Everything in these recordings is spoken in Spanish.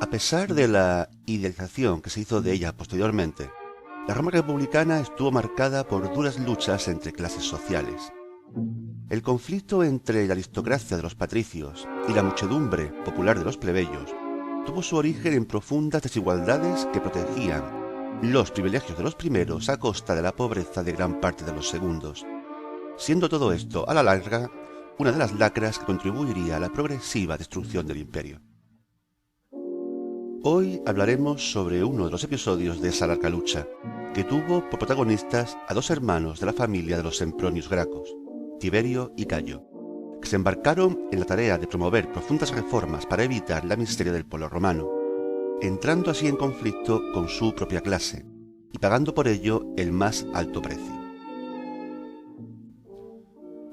pesar de la idealización que se hizo de ella posteriormente, la Roma republicana estuvo marcada por duras luchas entre clases sociales. El conflicto entre la aristocracia de los patricios y la muchedumbre popular de los plebeyos tuvo su origen en profundas desigualdades que protegían los privilegios de los primeros a costa de la pobreza de gran parte de los segundos, siendo todo esto, a la larga, una de las lacras que contribuiría a la progresiva destrucción del imperio. Hoy hablaremos sobre uno de los episodios de esa larga lucha, que tuvo por protagonistas a dos hermanos de la familia de los Sempronius Gracos, Tiberio y Cayo, que se embarcaron en la tarea de promover profundas reformas para evitar la miseria del pueblo romano, entrando así en conflicto con su propia clase y pagando por ello el más alto precio.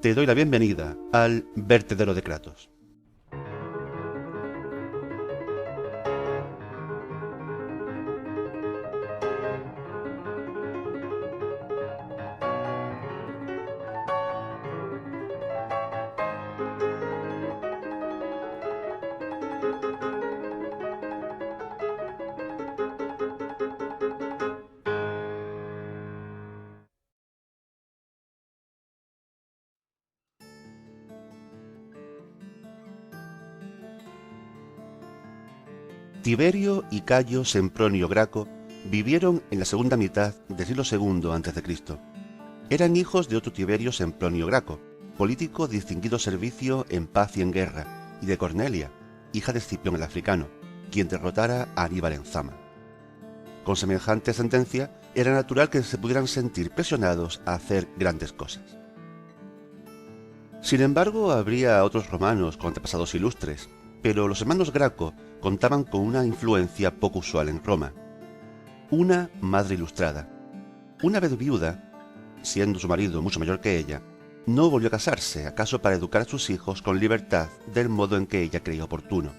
Te doy la bienvenida al vertedero de Kratos. Tiberio y Cayo Sempronio Graco vivieron en la segunda mitad del siglo II a.C. Eran hijos de otro Tiberio Sempronio Graco, político de distinguido servicio en paz y en guerra, y de Cornelia, hija de Escipión el Africano, quien derrotara a Aníbal en Zama. Con semejante sentencia, era natural que se pudieran sentir presionados a hacer grandes cosas. Sin embargo, habría otros romanos con antepasados ilustres, pero los hermanos Graco contaban con una influencia poco usual en Roma. Una madre ilustrada. Una vez viuda, siendo su marido mucho mayor que ella, no volvió a casarse, acaso para educar a sus hijos con libertad del modo en que ella creía oportuno.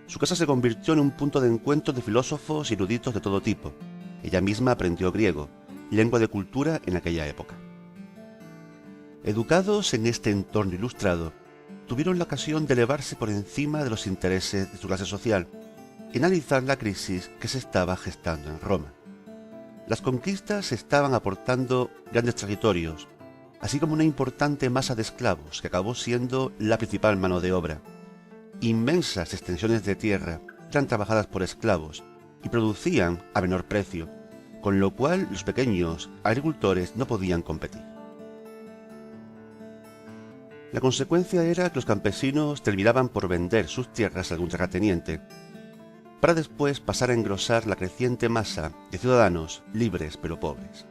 Su casa se convirtió en un punto de encuentro de filósofos y eruditos de todo tipo. Ella misma aprendió griego, lengua de cultura en aquella época. Educados en este entorno ilustrado, tuvieron la ocasión de elevarse por encima de los intereses de su clase social y analizar la crisis que se estaba gestando en Roma. Las conquistas estaban aportando grandes territorios, así como una importante masa de esclavos que acabó siendo la principal mano de obra. Inmensas extensiones de tierra eran trabajadas por esclavos y producían a menor precio, con lo cual los pequeños agricultores no podían competir. La consecuencia era que los campesinos terminaban por vender sus tierras a algún terrateniente, para después pasar a engrosar la creciente masa de ciudadanos libres pero pobres.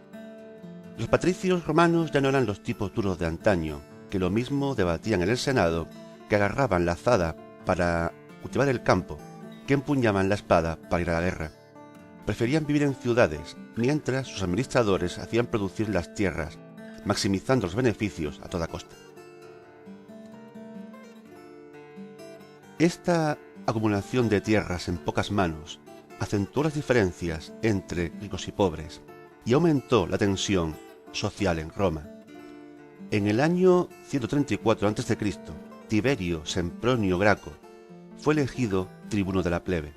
Los patricios romanos ya no eran los tipos duros de antaño, que lo mismo debatían en el Senado, que agarraban la azada para cultivar el campo, que empuñaban la espada para ir a la guerra. Preferían vivir en ciudades, mientras sus administradores hacían producir las tierras, maximizando los beneficios a toda costa. Esta acumulación de tierras en pocas manos acentuó las diferencias entre ricos y pobres y aumentó la tensión social en Roma. En el año 134 a.C., Tiberio Sempronio Graco fue elegido tribuno de la plebe,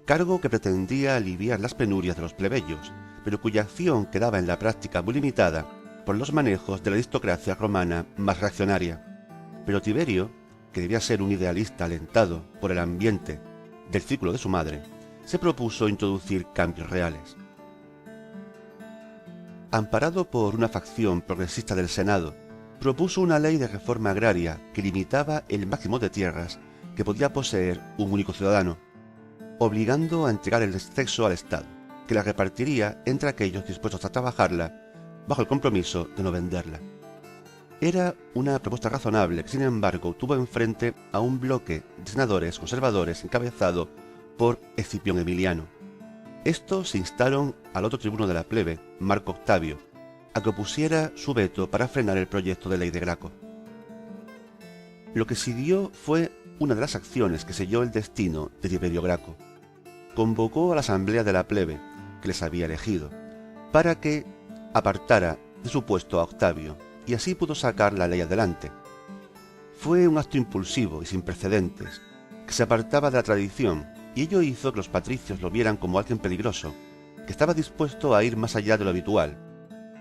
cargo que pretendía aliviar las penurias de los plebeyos, pero cuya acción quedaba en la práctica muy limitada por los manejos de la aristocracia romana más reaccionaria. Pero Tiberio, que debía ser un idealista alentado por el ambiente del círculo de su madre, se propuso introducir cambios reales. Amparado por una facción progresista del Senado, propuso una ley de reforma agraria que limitaba el máximo de tierras que podía poseer un único ciudadano, obligando a entregar el exceso al Estado, que la repartiría entre aquellos dispuestos a trabajarla bajo el compromiso de no venderla. Era una propuesta razonable que, sin embargo, tuvo enfrente a un bloque de senadores conservadores encabezado por Escipión Emiliano. Estos se instaron al otro tribuno de la plebe, Marco Octavio, a que opusiera su veto para frenar el proyecto de ley de Graco. Lo que siguió fue una de las acciones que selló el destino de Tiberio Graco. Convocó a la asamblea de la plebe, que les había elegido, para que apartara de su puesto a Octavio, y así pudo sacar la ley adelante. Fue un acto impulsivo y sin precedentes, que se apartaba de la tradición, y ello hizo que los patricios lo vieran como alguien peligroso, que estaba dispuesto a ir más allá de lo habitual,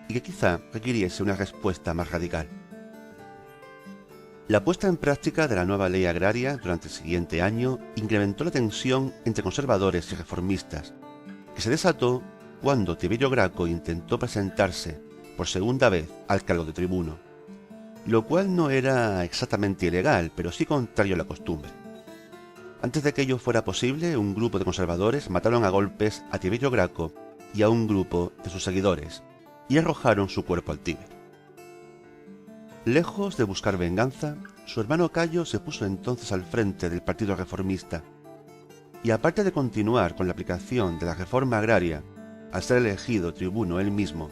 y que quizá requiriese una respuesta más radical. La puesta en práctica de la nueva ley agraria durante el siguiente año incrementó la tensión entre conservadores y reformistas, que se desató cuando Tiberio Graco intentó presentarse por segunda vez al cargo de tribuno, lo cual no era exactamente ilegal, pero sí contrario a la costumbre. Antes de que ello fuera posible, un grupo de conservadores mataron a golpes a Tiberio Graco y a un grupo de sus seguidores, y arrojaron su cuerpo al Tíber. Lejos de buscar venganza, su hermano Cayo se puso entonces al frente del partido reformista, y aparte de continuar con la aplicación de la reforma agraria, al ser elegido tribuno él mismo,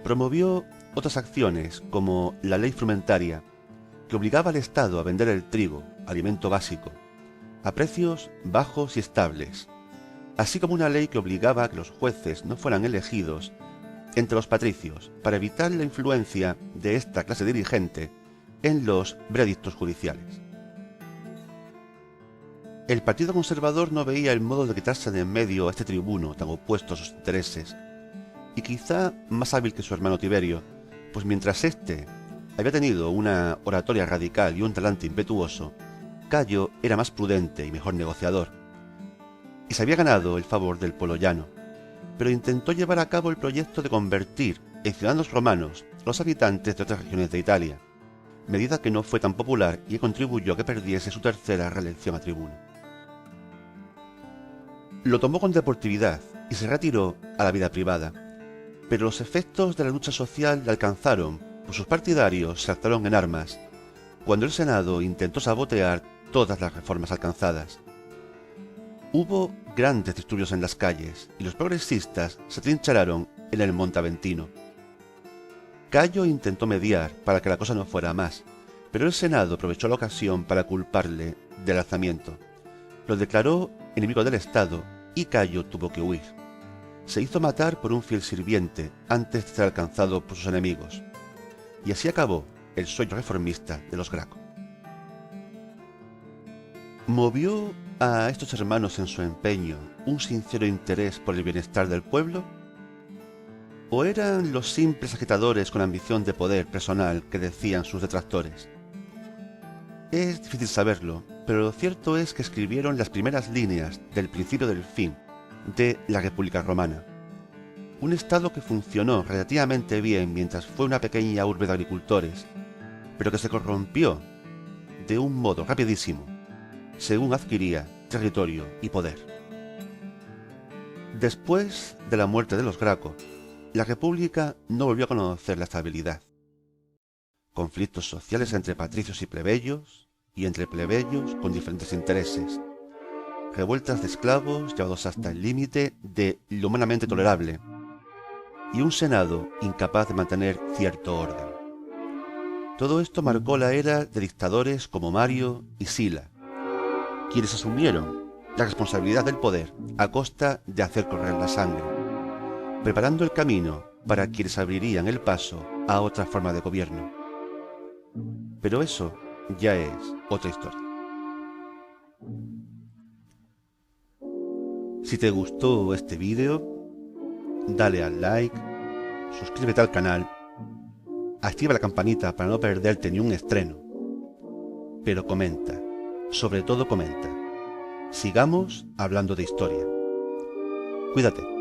promovió otras acciones como la ley frumentaria, que obligaba al Estado a vender el trigo, alimento básico, a precios bajos y estables, así como una ley que obligaba a que los jueces no fueran elegidos entre los patricios para evitar la influencia de esta clase dirigente en los veredictos judiciales. El Partido Conservador no veía el modo de quitarse de en medio a este tribuno tan opuesto a sus intereses, y quizá más hábil que su hermano Tiberio, pues mientras éste había tenido una oratoria radical y un talante impetuoso, Cayo era más prudente y mejor negociador, y se había ganado el favor del pueblo llano, pero intentó llevar a cabo el proyecto de convertir en ciudadanos romanos a los habitantes de otras regiones de Italia, medida que no fue tan popular y contribuyó a que perdiese su tercera reelección a tribuno. Lo tomó con deportividad y se retiró a la vida privada, pero los efectos de la lucha social le alcanzaron, pues sus partidarios se alzaron en armas cuando el Senado intentó sabotear todas las reformas alcanzadas. Hubo grandes disturbios en las calles y los progresistas se trincheraron en el Monte Aventino. Cayo intentó mediar para que la cosa no fuera más, pero el Senado aprovechó la ocasión para culparle del alzamiento. Lo declaró enemigo del Estado y Cayo tuvo que huir. Se hizo matar por un fiel sirviente antes de ser alcanzado por sus enemigos. Y así acabó el sueño reformista de los Graco. ¿Movió a estos hermanos en su empeño un sincero interés por el bienestar del pueblo? ¿O eran los simples agitadores con ambición de poder personal que decían sus detractores? Es difícil saberlo, pero lo cierto es que escribieron las primeras líneas del principio del fin de la República Romana, un estado que funcionó relativamente bien mientras fue una pequeña urbe de agricultores, pero que se corrompió de un modo rapidísimo según adquiría territorio y poder. Después de la muerte de los Graco, la República no volvió a conocer la estabilidad. Conflictos sociales entre patricios y plebeyos, y entre plebeyos con diferentes intereses. Revueltas de esclavos llevados hasta el límite de lo humanamente tolerable, y un Senado incapaz de mantener cierto orden. Todo esto marcó la era de dictadores como Mario y Sila, quienes asumieron la responsabilidad del poder a costa de hacer correr la sangre, preparando el camino para quienes abrirían el paso a otra forma de gobierno. Pero eso ya es otra historia. Si te gustó este vídeo, dale al like, suscríbete al canal, activa la campanita para no perderte ni un estreno, pero comenta. Sobre todo comenta. Sigamos hablando de historia. Cuídate.